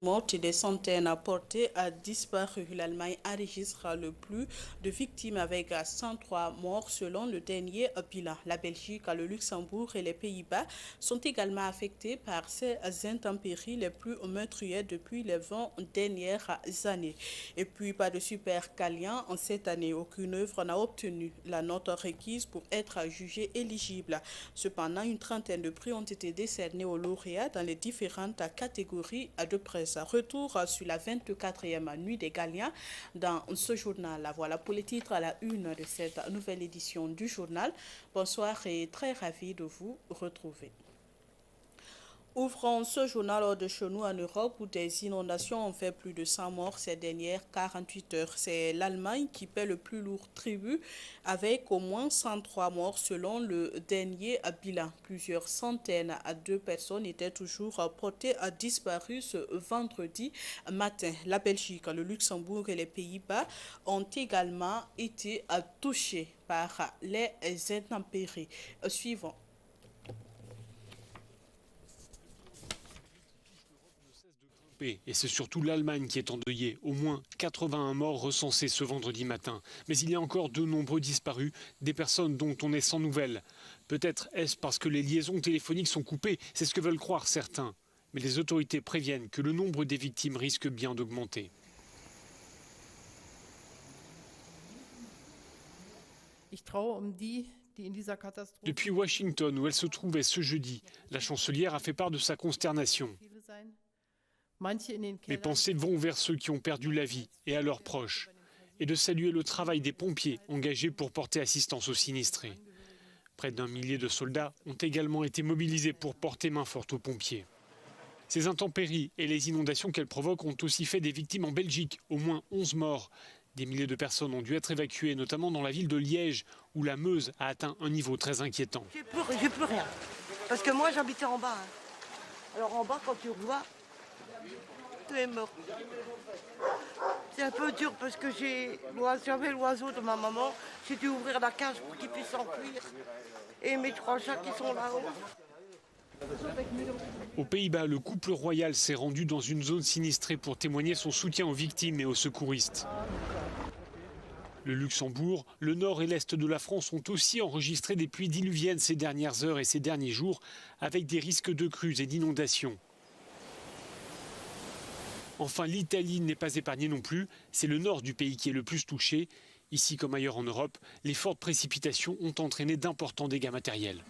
Mortes et des centaines portées à disparu. L'Allemagne enregistre le plus de victimes avec 103 morts selon le dernier bilan. La Belgique, le Luxembourg et les Pays-Bas sont également affectés par ces intempéries les plus meurtrières depuis les 20 dernières années. Et puis, pas de super Calian en cette année. Aucune œuvre n'a obtenu la note requise pour être jugée éligible. Cependant, une trentaine de prix ont été décernés aux lauréats dans les différentes catégories de presse. Retour sur la 24e nuit des Galiens dans ce journal. Voilà pour les titres à la une de cette nouvelle édition du journal. Bonsoir et très ravi de vous retrouver. Ouvrons ce journal hors de chez nous en Europe où des inondations ont fait plus de 100 morts ces dernières 48 heures. C'est l'Allemagne qui paie le plus lourd tribut avec au moins 103 morts selon le dernier bilan. Plusieurs centaines de personnes étaient toujours portées à disparu ce vendredi matin. La Belgique, le Luxembourg et les Pays-Bas ont également été touchés par les intempéries. Suivant. Et c'est surtout l'Allemagne qui est endeuillée. Au moins 81 morts recensés ce vendredi matin. Mais il y a encore de nombreux disparus, des personnes dont on est sans nouvelles. Peut-être est-ce parce que les liaisons téléphoniques sont coupées, c'est ce que veulent croire certains. Mais les autorités préviennent que le nombre des victimes risque bien d'augmenter. Depuis Washington, où elle se trouvait ce jeudi, la chancelière a fait part de sa consternation. Mes pensées vont vers ceux qui ont perdu la vie et à leurs proches, et de saluer le travail des pompiers engagés pour porter assistance aux sinistrés. Près d'1 millier de soldats ont également été mobilisés pour porter main forte aux pompiers. Ces intempéries et les inondations qu'elles provoquent ont aussi fait des victimes en Belgique, au moins 11 morts. Des milliers de personnes ont dû être évacuées, notamment dans la ville de Liège, où la Meuse a atteint un niveau très inquiétant. J'ai plus rien, parce que moi j'habitais en bas. Alors en bas, quand tu revois, tout est mort. C'est un peu dur parce que j'avais l'oiseau de ma maman. J'ai dû ouvrir la cage pour qu'il puisse s'enfuir. Et mes 3 chats qui sont là-haut. Aux Pays-Bas, le couple royal s'est rendu dans une zone sinistrée pour témoigner son soutien aux victimes et aux secouristes. Le Luxembourg, le nord et l'est de la France ont aussi enregistré des pluies diluviennes ces dernières heures et ces derniers jours, avec des risques de crues et d'inondations. Enfin, l'Italie n'est pas épargnée non plus. C'est le nord du pays qui est le plus touché. Ici comme ailleurs en Europe, les fortes précipitations ont entraîné d'importants dégâts matériels.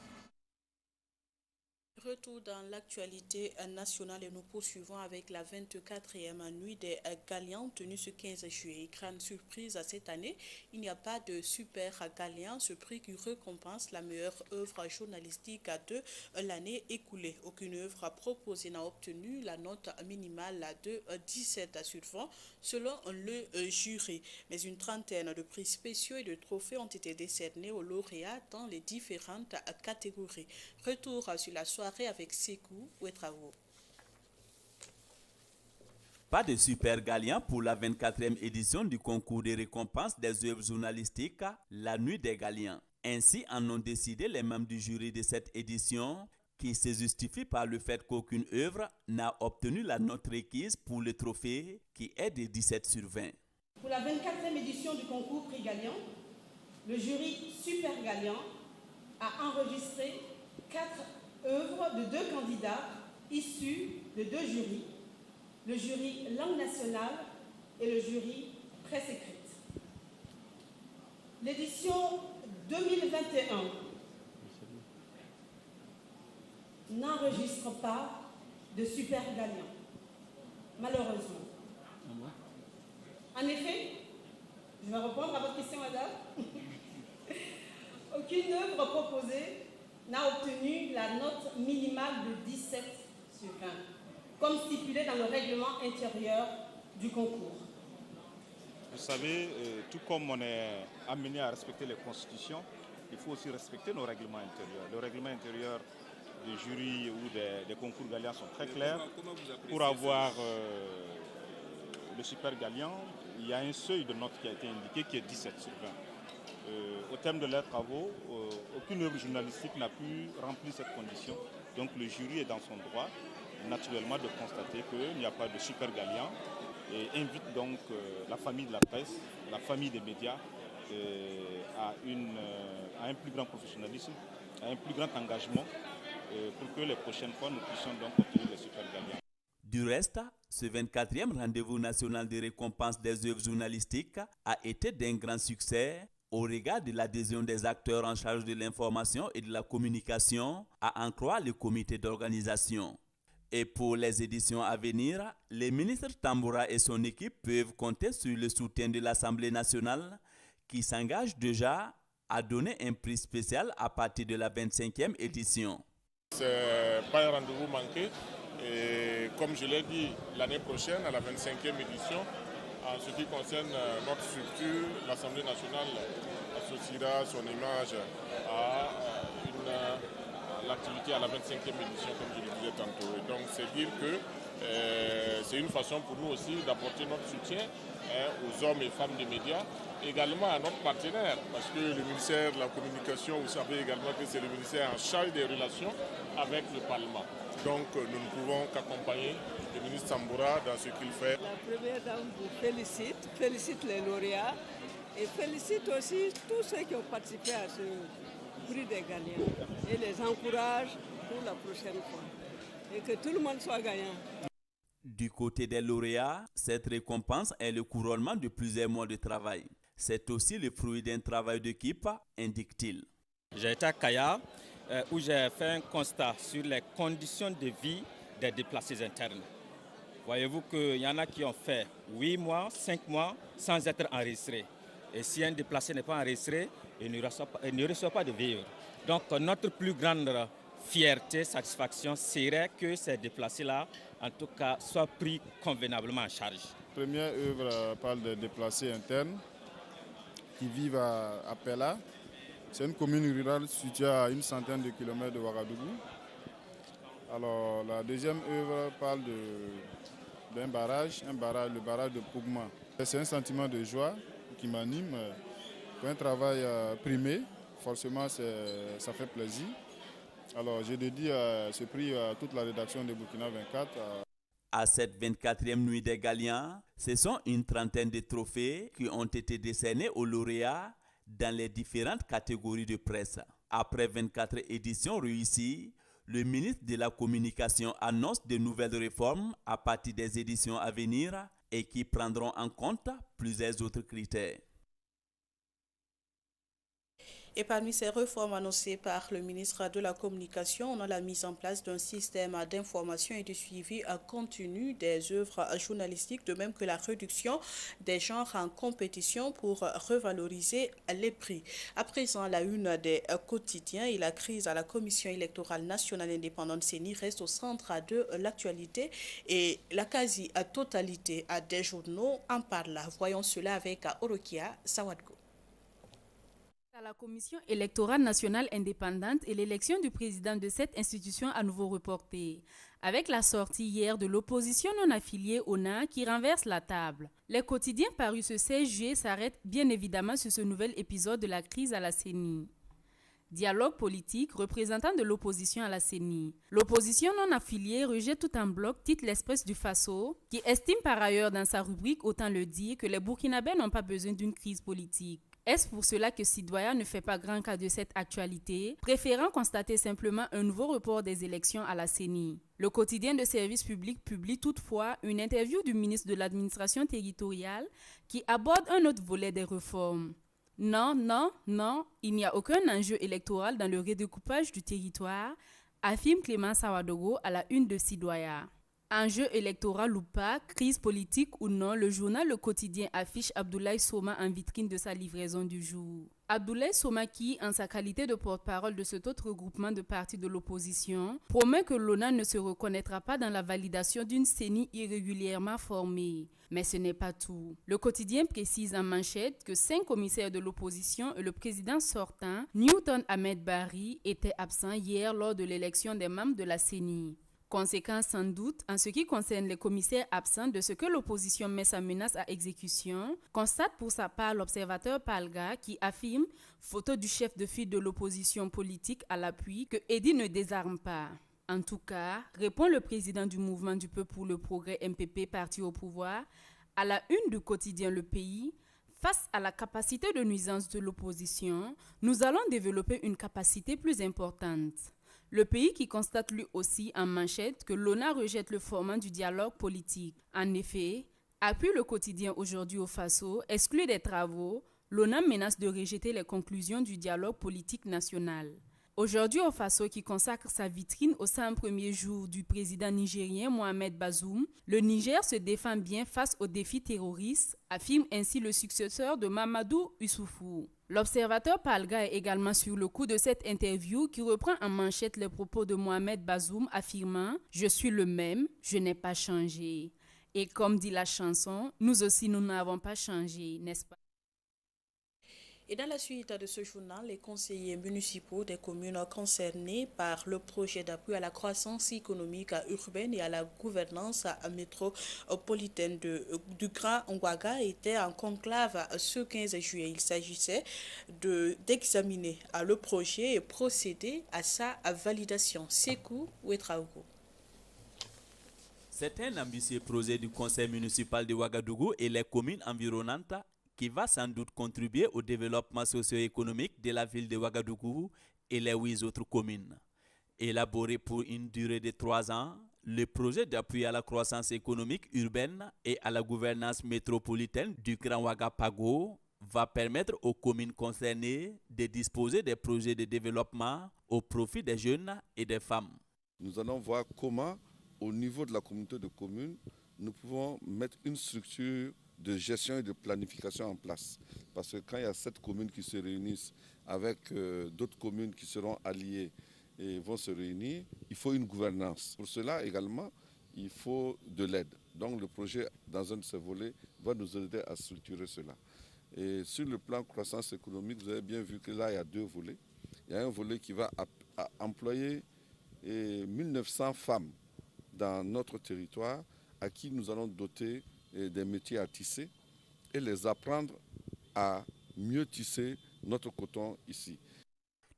Retour dans l'actualité nationale et nous poursuivons avec la 24e nuit des Galiens tenue ce 15 juillet. Grande surprise cette année, il n'y a pas de super Galien, ce prix qui récompense la meilleure œuvre journalistique de l'année écoulée. Aucune œuvre proposée n'a obtenu la note minimale de 17 sur 20 selon le jury. Mais une trentaine de prix spéciaux et de trophées ont été décernés aux lauréats dans les différentes catégories. Retour sur la soirée avec Sekou Ouedraogo. Pas de super gagnant pour la 24e édition du concours de récompense des œuvres journalistiques, la Nuit des Galiens. Ainsi en ont décidé les membres du jury de cette édition, qui se justifie par le fait qu'aucune œuvre n'a obtenu la note requise pour le trophée, qui est de 17 sur 20. Pour la 24e édition du concours Prix Galian, le jury Super Galian a enregistré 4 œuvres de 2 candidats issus de 2 jurys, le jury langue nationale et le jury presse écrite. L'édition 2021 n'enregistre pas de super gagnant, malheureusement. En effet, je vais répondre à votre question, madame. Aucune œuvre proposée n'a obtenu la note minimale de 17 sur 20, comme stipulé dans le règlement intérieur du concours. Vous savez, tout comme on est amené à respecter les constitutions, il faut aussi respecter nos règlements intérieurs. Le règlement intérieur des jurys ou des concours Galiens sont très clairs. Pour avoir le super Galian, il y a un seuil de note qui a été indiqué qui est 17 sur 20. Au terme de leurs travaux, aucune œuvre journalistique n'a pu remplir cette condition. Donc le jury est dans son droit naturellement de constater qu'il n'y a pas de super Galian et invite donc la famille de la presse, la famille des médias à un plus grand professionnalisme, à un plus grand engagement pour que les prochaines fois nous puissions donc obtenir les super Galians. Du reste, ce 24e rendez-vous national de récompense des œuvres journalistiques a été d'un grand succès au regard de l'adhésion des acteurs en charge de l'information et de la communication, à en croire le comité d'organisation. Et pour les éditions à venir, le ministre Tamboura et son équipe peuvent compter sur le soutien de l'Assemblée nationale qui s'engage déjà à donner un prix spécial à partir de la 25e édition. Ce n'est pas un rendez-vous manqué. Et comme je l'ai dit, l'année prochaine, à la 25e édition, en ce qui concerne notre structure, l'Assemblée nationale associera son image à l'activité à la 25e édition, comme je le disais tantôt. Et donc, c'est dire que c'est une façon pour nous aussi d'apporter notre soutien aux hommes et femmes des médias, également à notre partenaire, parce que le ministère de la Communication, vous savez également que c'est le ministère en charge des relations avec le Parlement. Donc nous ne pouvons qu'accompagner le ministre Tamboura dans ce qu'il fait. La première dame vous félicite les lauréats et félicite aussi tous ceux qui ont participé à ce prix des gagnants et les encourage pour la prochaine fois et que tout le monde soit gagnant. Du côté des lauréats, cette récompense est le couronnement de plusieurs mois de travail. C'est aussi le fruit d'un travail d'équipe, indique-t-il. J'ai été à Kaya où j'ai fait un constat sur les conditions de vie des déplacés internes. Voyez-vous qu'il y en a qui ont fait 8 mois, 5 mois sans être enregistrés. Et si un déplacé n'est pas enregistré, il ne reçoit pas de vivre. Donc notre plus grande fierté, satisfaction serait que ces déplacés-là, en tout cas, soient pris convenablement en charge. La première œuvre parle des déplacés internes qui vivent à Pella. C'est une commune rurale située à une centaine de kilomètres de Ouagadougou. Alors, la deuxième œuvre parle d'un barrage, le barrage de Pougma. C'est un sentiment de joie qui m'anime. Pour un travail primé, forcément, ça fait plaisir. Alors, je dédie ce prix à toute la rédaction de Burkina 24. À cette 24e nuit des Galians, ce sont une trentaine de trophées qui ont été décernés aux lauréats dans les différentes catégories de presse. Après 24 éditions réussies, le ministre de la Communication annonce de nouvelles réformes à partir des éditions à venir et qui prendront en compte plusieurs autres critères. Et parmi ces réformes annoncées par le ministre de la Communication, on a la mise en place d'un système d'information et de suivi continu des œuvres journalistiques, de même que la réduction des genres en compétition pour revaloriser les prix. À présent, à la une des quotidiens et la crise à la Commission électorale nationale indépendante CENI reste au centre de l'actualité et la quasi-totalité des journaux en parle. Voyons cela avec Orokia Sawadgo. La Commission électorale nationale indépendante et l'élection du président de cette institution à nouveau reportée, avec la sortie hier de l'opposition non affiliée ONA qui renverse la table. Les quotidiens parus ce 16 juillet s'arrêtent bien évidemment sur ce nouvel épisode de la crise à la CENI. Dialogue politique, représentant de l'opposition à la CENI. L'opposition non affiliée rejette tout en bloc, titre l'Express du Faso, qui estime par ailleurs dans sa rubrique, autant le dire, que les Burkinabés n'ont pas besoin d'une crise politique. Est-ce pour cela que Sidoya ne fait pas grand cas de cette actualité, préférant constater simplement un nouveau report des élections à la CENI? Le quotidien de service public publie toutefois une interview du ministre de l'administration territoriale qui aborde un autre volet des réformes. Non, il n'y a aucun enjeu électoral dans le redécoupage du territoire, affirme Clément Sawadogo à la une de Sidoya. Enjeu électoral ou pas, crise politique ou non, le journal Le Quotidien affiche Abdoulaye Soma en vitrine de sa livraison du jour. Abdoulaye Soma qui, en sa qualité de porte-parole de cet autre regroupement de partis de l'opposition, promet que l'ONA ne se reconnaîtra pas dans la validation d'une CENI irrégulièrement formée. Mais ce n'est pas tout. Le quotidien précise en manchette que 5 commissaires de l'opposition et le président sortant, Newton Ahmed Barry, étaient absents hier lors de l'élection des membres de la CENI. Conséquence sans doute, en ce qui concerne les commissaires absents de ce que l'opposition met sa menace à exécution, constate pour sa part l'observateur Palga qui affirme, photo du chef de file de l'opposition politique à l'appui, que Eddy ne désarme pas. En tout cas, répond le président du mouvement du peuple pour le progrès MPP parti au pouvoir, à la une du quotidien Le Pays, face à la capacité de nuisance de l'opposition, nous allons développer une capacité plus importante. Le Pays qui constate lui aussi en manchette que l'ONA rejette le format du dialogue politique. En effet, appuie le quotidien aujourd'hui au Faso, exclu des travaux, l'ONA menace de rejeter les conclusions du dialogue politique national. Aujourd'hui au Faso qui consacre sa vitrine aux 100 premiers jours du président nigérien Mohamed Bazoum, le Niger se défend bien face aux défis terroristes, affirme ainsi le successeur de Mamadou Issoufou. L'observateur Palga est également sur le coup de cette interview qui reprend en manchette les propos de Mohamed Bazoum affirmant « Je suis le même, je n'ai pas changé ». Et comme dit la chanson, nous aussi nous n'avons pas changé, n'est-ce pas? Et dans la suite de ce journal, les conseillers municipaux des communes concernées par le projet d'appui à la croissance économique urbaine et à la gouvernance métropolitaine du Grand Ouaga étaient en conclave ce 15 juillet. Il s'agissait d'examiner le projet et procéder à sa validation. Sekou Ouetraogo. C'est un ambitieux projet du conseil municipal de Ouagadougou et les communes environnantes qui va sans doute contribuer au développement socio-économique de la ville de Ouagadougou et les 8 autres communes. Élaboré pour une durée de 3 ans, le projet d'appui à la croissance économique urbaine et à la gouvernance métropolitaine du Grand Ouagapago va permettre aux communes concernées de disposer des projets de développement au profit des jeunes et des femmes. Nous allons voir comment, au niveau de la communauté de communes, nous pouvons mettre une structure de gestion et de planification en place. Parce que quand il y a 7 communes qui se réunissent avec d'autres communes qui seront alliées et vont se réunir, il faut une gouvernance. Pour cela également, il faut de l'aide. Donc le projet, dans un de ses volets, va nous aider à structurer cela. Et sur le plan croissance économique, vous avez bien vu que là, il y a 2 volets. Il y a un volet qui va employer 1900 femmes dans notre territoire à qui nous allons doter des métiers à tisser et les apprendre à mieux tisser notre coton ici.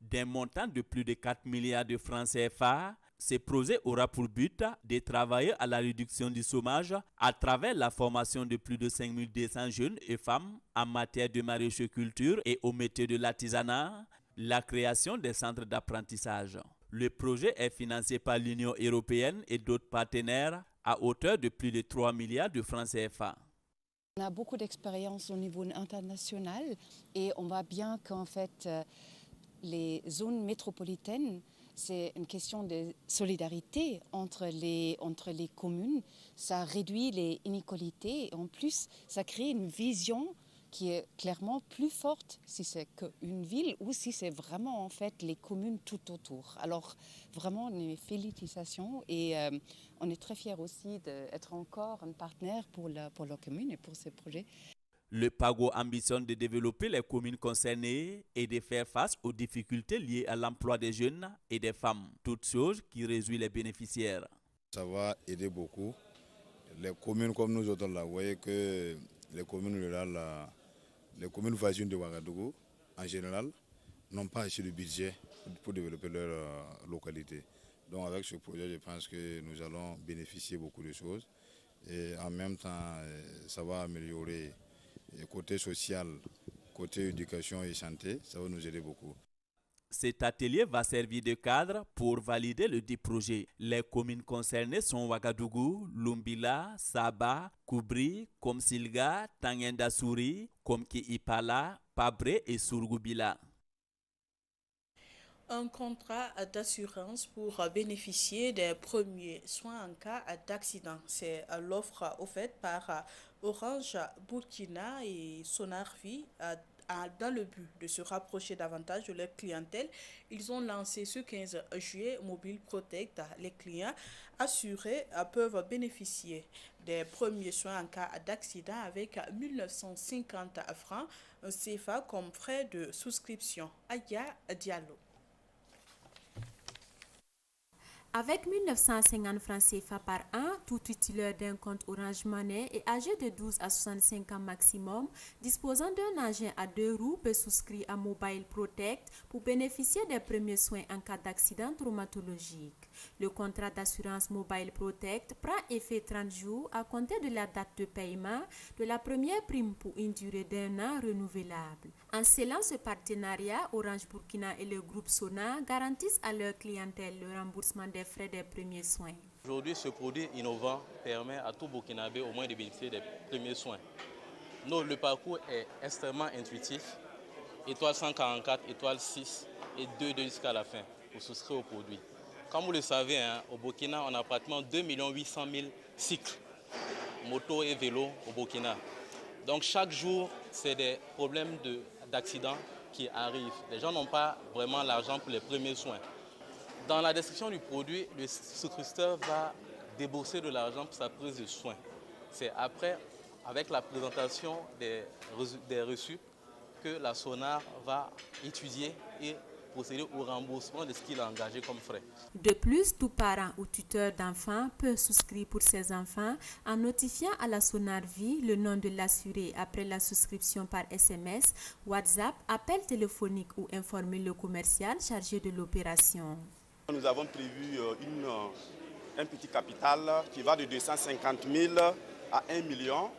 D'un montant de plus de 4 milliards de francs CFA, ce projet aura pour but de travailler à la réduction du chômage à travers la formation de plus de 5200 jeunes et femmes en matière de maraîchculture et au métier de l'artisanat, la création des centres d'apprentissage. Le projet est financé par l'Union européenne et d'autres partenaires à hauteur de plus de 3 milliards de francs CFA. On a beaucoup d'expérience au niveau international et on voit bien qu'en fait, les zones métropolitaines, c'est une question de solidarité entre les communes. Ça réduit les inégalités et en plus, ça crée une vision qui est clairement plus forte si c'est qu'une ville ou si c'est vraiment en fait les communes tout autour. Alors vraiment, mes félicitations et on est très fiers aussi d'être encore un partenaire pour la commune et pour ce projet. Le PAGO ambitionne de développer les communes concernées et de faire face aux difficultés liées à l'emploi des jeunes et des femmes, toutes choses qui réjouissent les bénéficiaires. Ça va aider beaucoup. Les communes comme nous autres, là, vous voyez que les communes rurales, les communes voisines de Ouagadougou, en général, n'ont pas assez de budget pour développer leur localité. Donc avec ce projet, je pense que nous allons bénéficier beaucoup de choses. Et en même temps, ça va améliorer le côté social, côté éducation et santé, ça va nous aider beaucoup. Cet atelier va servir de cadre pour valider le dit projet. Les communes concernées sont Ouagadougou, Lumbila, Saba, Koubri, Komsilga, Tangendasouri, Komki-Ipala, Pabré et Surgoubila. Un contrat d'assurance pour bénéficier des premiers soins en cas d'accident. C'est l'offre offerte par Orange Burkina et Sonarvi dans le but de se rapprocher davantage de leur clientèle. Ils ont lancé ce 15 juillet Mobile Protect. Les clients assurés peuvent bénéficier des premiers soins en cas d'accident avec 1950 francs CFA comme frais de souscription. Aya Diallo. Avec 1950 francs CFA par an, tout titulaire d'un compte Orange Money et âgé de 12 à 65 ans maximum, disposant d'un engin à 2 roues, peut souscrire à Mobile Protect pour bénéficier des premiers soins en cas d'accident traumatologique. Le contrat d'assurance Mobile Protect prend effet 30 jours à compter de la date de paiement de la première prime pour une durée d'1 an renouvelable. En scellant ce partenariat, Orange Burkina et le groupe Sona garantissent à leur clientèle le remboursement des frais des premiers soins. Aujourd'hui, ce produit innovant permet à tout Burkinabé au moins de bénéficier des premiers soins. Le parcours est extrêmement intuitif. Étoile 144, étoile 6 et 2 jusqu'à la fin pour souscrire au produit. Comme vous le savez, au Burkina, on a pratiquement 2 800 000 cycles, moto et vélo au Burkina. Donc chaque jour, c'est des problèmes d'accidents qui arrivent. Les gens n'ont pas vraiment l'argent pour les premiers soins. Dans la description du produit, le souscripteur va débourser de l'argent pour sa prise de soins. C'est après, avec la présentation des reçus, que la SONAR va étudier et procéder au remboursement de ce qu'il a engagé comme frais. De plus, tout parent ou tuteur d'enfants peut souscrire pour ses enfants en notifiant à la SONAR Vie le nom de l'assuré après la souscription par SMS, WhatsApp, appel téléphonique ou informer le commercial chargé de l'opération. Nous avons prévu un petit capital qui va de 250 000 à 1 million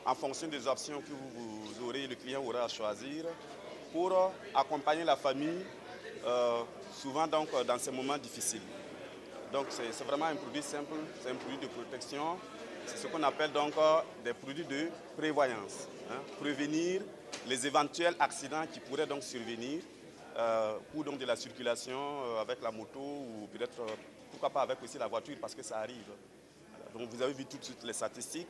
en fonction des options que vous aurez, le client aura à choisir pour accompagner la famille souvent donc, dans ces moments difficiles. Donc c'est vraiment un produit simple, c'est un produit de protection, c'est ce qu'on appelle donc des produits de prévoyance, prévenir les éventuels accidents qui pourraient donc survenir pour donc de la circulation avec la moto ou peut-être pourquoi pas avec aussi la voiture parce que ça arrive. Donc vous avez vu tout de suite les statistiques.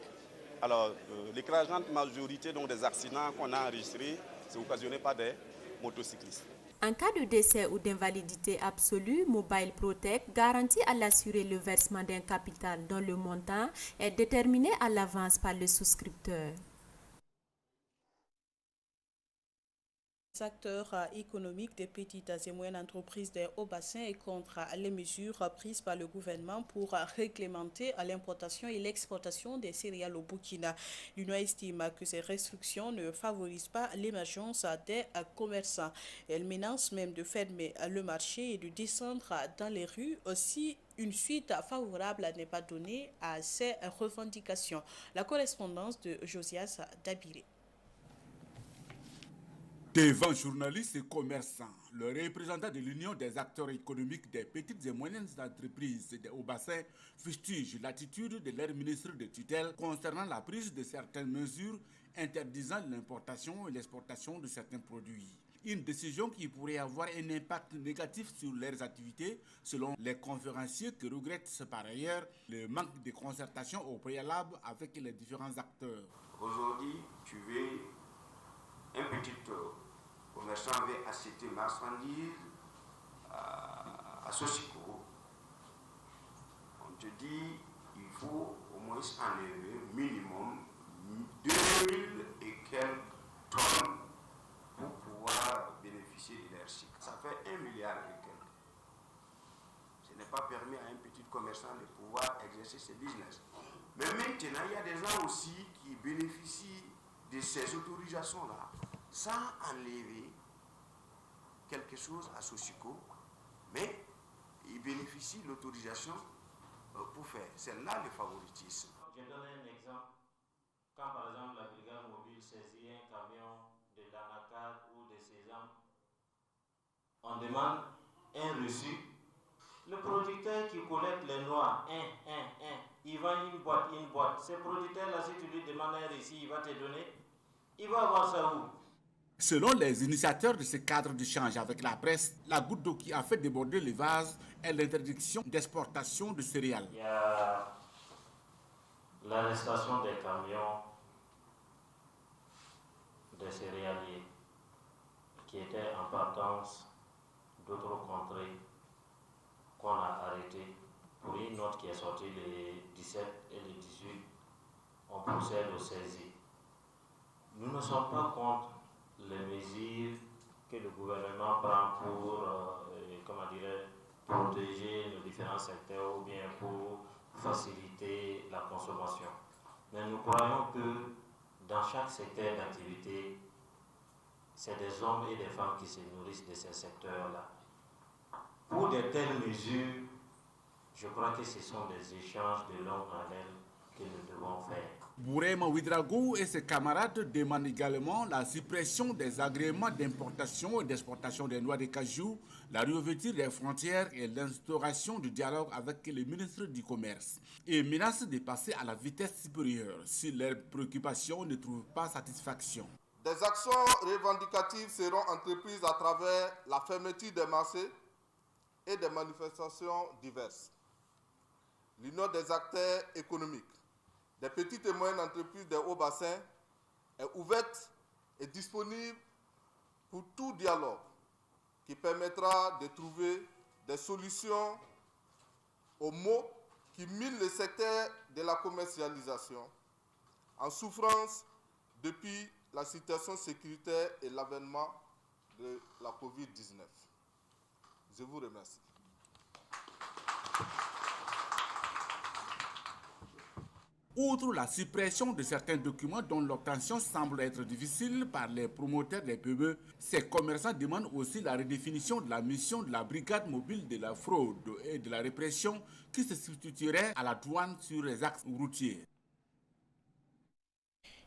Alors l'écrasante majorité donc, des accidents qu'on a enregistrés, c'est occasionné par des motocyclistes. En cas de décès ou d'invalidité absolue, Mobile Protect garantit à l'assuré le versement d'un capital dont le montant est déterminé à l'avance par le souscripteur. Les acteurs économiques des petites et moyennes entreprises des hauts-bassins et contre les mesures prises par le gouvernement pour réglementer l'importation et l'exportation des céréales au Burkina. L'Union estime que ces restrictions ne favorisent pas l'émergence des commerçants. Elle menace même de fermer le marché et de descendre dans les rues si une suite favorable n'est pas donnée à ces revendications. La correspondance de Josias Dabiré. Devant journalistes et commerçants, le représentant de l'Union des acteurs économiques des petites et moyennes entreprises des hauts-bassins fustige l'attitude de leur ministre de tutelle concernant la prise de certaines mesures interdisant l'importation et l'exportation de certains produits. Une décision qui pourrait avoir un impact négatif sur leurs activités, selon les conférenciers qui regrettent par ailleurs le manque de concertation au préalable avec les différents acteurs. Aujourd'hui, tu veux un petit commerçant veut acheter marchandises à Sosico. On te dit il faut au moins enlever minimum 2000 et quelques tonnes pour pouvoir bénéficier de leur cycle. Ça fait 1 milliard et quelques. Ce n'est pas permis à un petit commerçant de pouvoir exercer ses business. Mais maintenant, il y a des gens aussi qui bénéficient de ces autorisations-là sans enlever quelque chose à Sosico, mais ils bénéficient de l'autorisation pour faire. C'est là le favoritisme. Je donne un exemple. Quand par exemple la brigade mobile saisit un camion de l'anacar ou de sésame, on demande un reçu. Le producteur qui collecte les noix, il vend une boîte. Ce producteur-là, si tu lui demandes un reçu, il va te donner. Il va avoir ça où? Selon les initiateurs de ce cadre d'échange avec la presse, la goutte d'eau qui a fait déborder les vases est l'interdiction d'exportation de céréales. Il y a l'arrestation des camions des céréaliers qui étaient en partance d'autres contrées qu'on a arrêtées pour une note qui est sortie les 17 et les 18. On procède aux saisies. Nous ne sommes pas contre les mesures que le gouvernement prend pour protéger nos différents un secteur ou bien pour faciliter la consommation. Mais nous croyons que dans chaque secteur d'activité, c'est des hommes et des femmes qui se nourrissent de ces secteurs-là. Pour de telles mesures, je crois que ce sont des échanges de longue haleine que nous devons faire. Bourema Ouedraogo et ses camarades demandent également la suppression des agréments d'importation et d'exportation des noix de cajou, la réouverture des frontières et l'instauration du dialogue avec les ministres du Commerce. Et menacent de passer à la vitesse supérieure si leurs préoccupations ne trouvent pas satisfaction. Des actions revendicatives seront entreprises à travers la fermeture des marchés et des manifestations diverses. L'Union des acteurs économiques des petites et moyennes entreprises des hauts bassins est ouverte et disponible pour tout dialogue qui permettra de trouver des solutions aux maux qui minent le secteur de la commercialisation en souffrance depuis la situation sécuritaire et l'avènement de la COVID-19. Je vous remercie. Outre la suppression de certains documents dont l'obtention semble être difficile par les promoteurs des PME, ces commerçants demandent aussi la redéfinition de la mission de la brigade mobile de la fraude et de la répression qui se substituerait à la douane sur les axes routiers.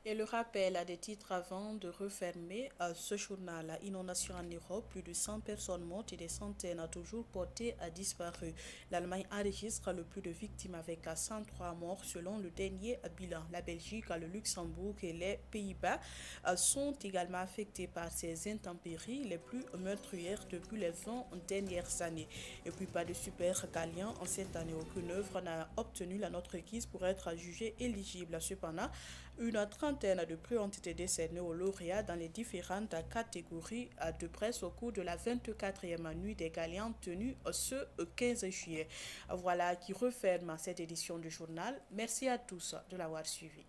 Et le rappel à des titres avant de refermer ce journal. Inondation en Europe, plus de 100 personnes mortes et des centaines à toujours portées à disparu. L'Allemagne enregistre le plus de victimes avec 103 morts selon le dernier bilan. La Belgique, le Luxembourg et les Pays-Bas sont également affectés par ces intempéries les plus meurtrières depuis les 20 dernières années. Et puis pas de super gagnant en cette année. Aucune œuvre n'a obtenu la note requise pour être jugée éligible. Cependant, une trentaine de prix ont été décernés aux lauréats dans les différentes catégories de presse au cours de la 24e nuit des Galiens tenue ce 15 juillet. Voilà qui referme cette édition du journal. Merci à tous de l'avoir suivi.